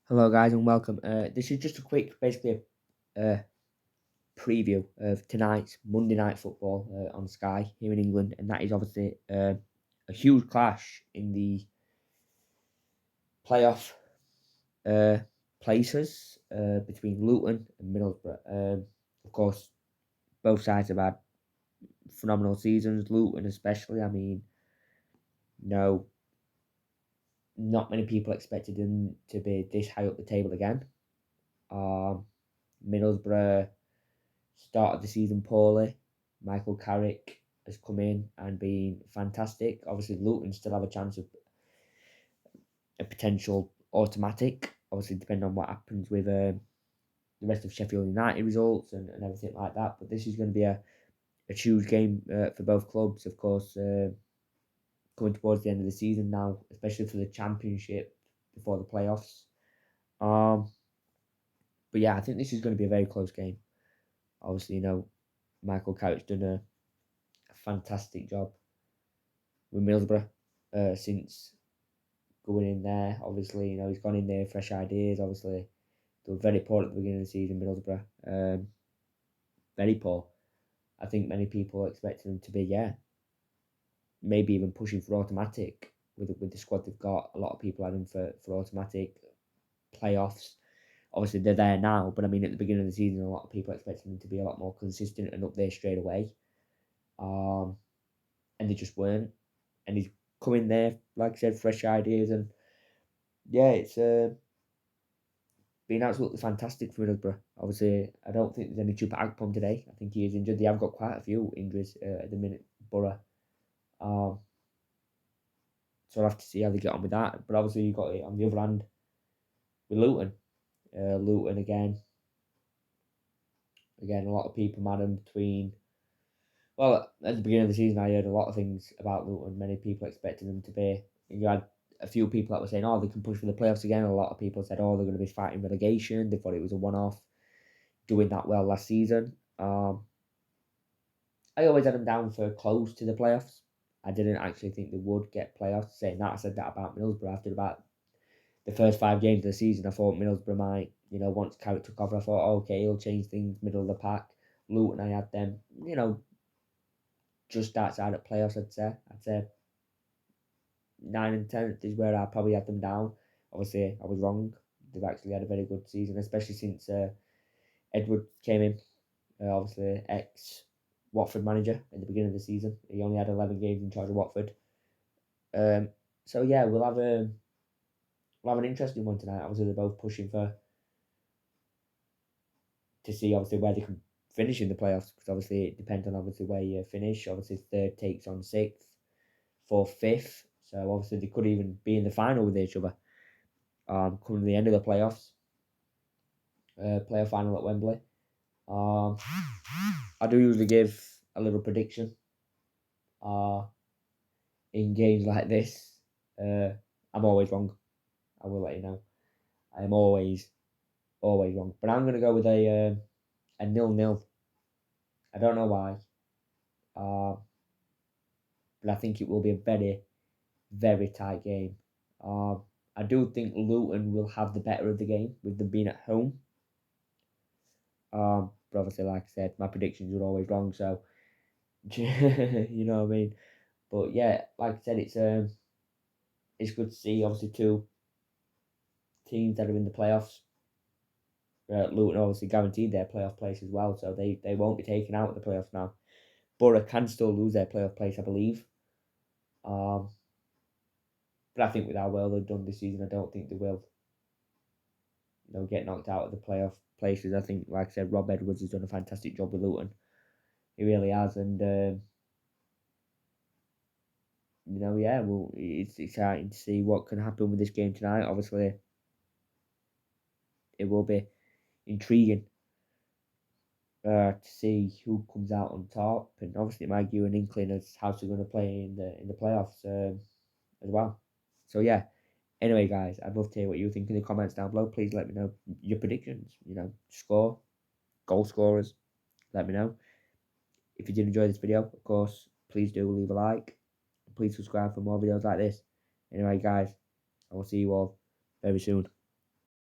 Hello, guys, and welcome. This is just a quick, basically, preview of tonight's Monday Night Football on Sky here in England, and that is obviously a huge clash in the playoff uh, places between Luton and Middlesbrough. Of course, both sides have had phenomenal seasons. Luton, especially. I mean, no, not many people expected them to be this high up the table again. Um, Middlesbrough started the season poorly. Michael Carrick has come in and been fantastic. Obviously, Luton still have a chance of a potential automatic. Obviously, depending on what happens with the rest of Sheffield United results and everything like that. But this is going to be a huge game for both clubs, of course, coming towards the end of the season now, especially for the Championship before the playoffs. Um, but yeah, I think this is going to be a very close game. Obviously, Michael Carrick's done a fantastic job with Middlesbrough since going in there. Obviously, he's gone in there, fresh ideas. Obviously, they were very poor at the beginning of the season, Middlesbrough. Very poor. I think many people expected them to be, maybe even pushing for automatic with the squad they've got. A lot of people had them for automatic playoffs. Obviously, they're there now, but I mean, at the beginning of the season, a lot of people expected them to be a lot more consistent and up there straight away. And they just weren't. And he's come in there, like I said, fresh ideas, and yeah, it's been absolutely fantastic for Middlesbrough. Obviously, I don't think there's any Chupa Akpom today. I think he is injured. They have got quite a few injuries at the minute, Borough. Um, so I'll have to see how they get on with that. But obviously, you got it on the other hand with Luton. Luton again, a lot of people mad him between. Well, at the beginning of the season, I heard a lot of things about Luton. Many people expected them to be. You had a few people that were saying, "Oh, they can push for the playoffs again." A lot of people said, "Oh, they're going to be fighting relegation." They thought it was a one-off. Doing that well last season. I always had them down for close to the playoffs. I didn't actually think they would get playoffs. Saying that, I said that about Middlesbrough after about the first 5 games of the season. I thought Middlesbrough might, once Carrick took over, I thought, okay, he'll change things, middle of the pack. Luton, I had them, just outside of playoffs, I'd say. I'd say 9 and 10 is where I probably had them down. Obviously, I was wrong. They've actually had a very good season, especially since Edward came in. Obviously, ex Watford manager at the beginning of the season. He only had 11 games in charge of Watford. So yeah, we'll have an interesting one tonight. Obviously, they're both pushing to see obviously where they can finish in the playoffs, because obviously it depends on obviously where you finish. Obviously, third takes on sixth, fourth, fifth. So obviously they could even be in the final with each other. Coming to the end of the playoffs, playoff final at Wembley. I do usually give a little prediction. In games like this, I'm always wrong. I will let you know. I am always wrong. But I'm gonna go with a 0-0. I don't know why, uh, but I think it will be a very, very tight game. I do think Luton will have the better of the game with them being at home. But obviously, like I said, my predictions were always wrong. So you know what I mean. But yeah, like I said, it's good to see obviously two teams that are in the playoffs. Luton obviously guaranteed their playoff place as well, so they won't be taken out of the playoffs now. Borough can still lose their playoff place, I believe. Um, but I think with how well they've done this season, I don't think they will, get knocked out of the playoff places. I think, like I said, Rob Edwards has done a fantastic job with Luton. He really has, and yeah, well, it's exciting to see what can happen with this game tonight. Obviously, it will be intriguing to see who comes out on top, and obviously it might give you an inkling as how they're going to play in the playoffs as well. So yeah. Anyway, guys, I'd love to hear what you think in the comments down below. Please let me know your predictions. Score, goal scorers. Let me know. If you did enjoy this video, of course, please do leave a like. Please subscribe for more videos like this. Anyway, guys, I will see you all very soon.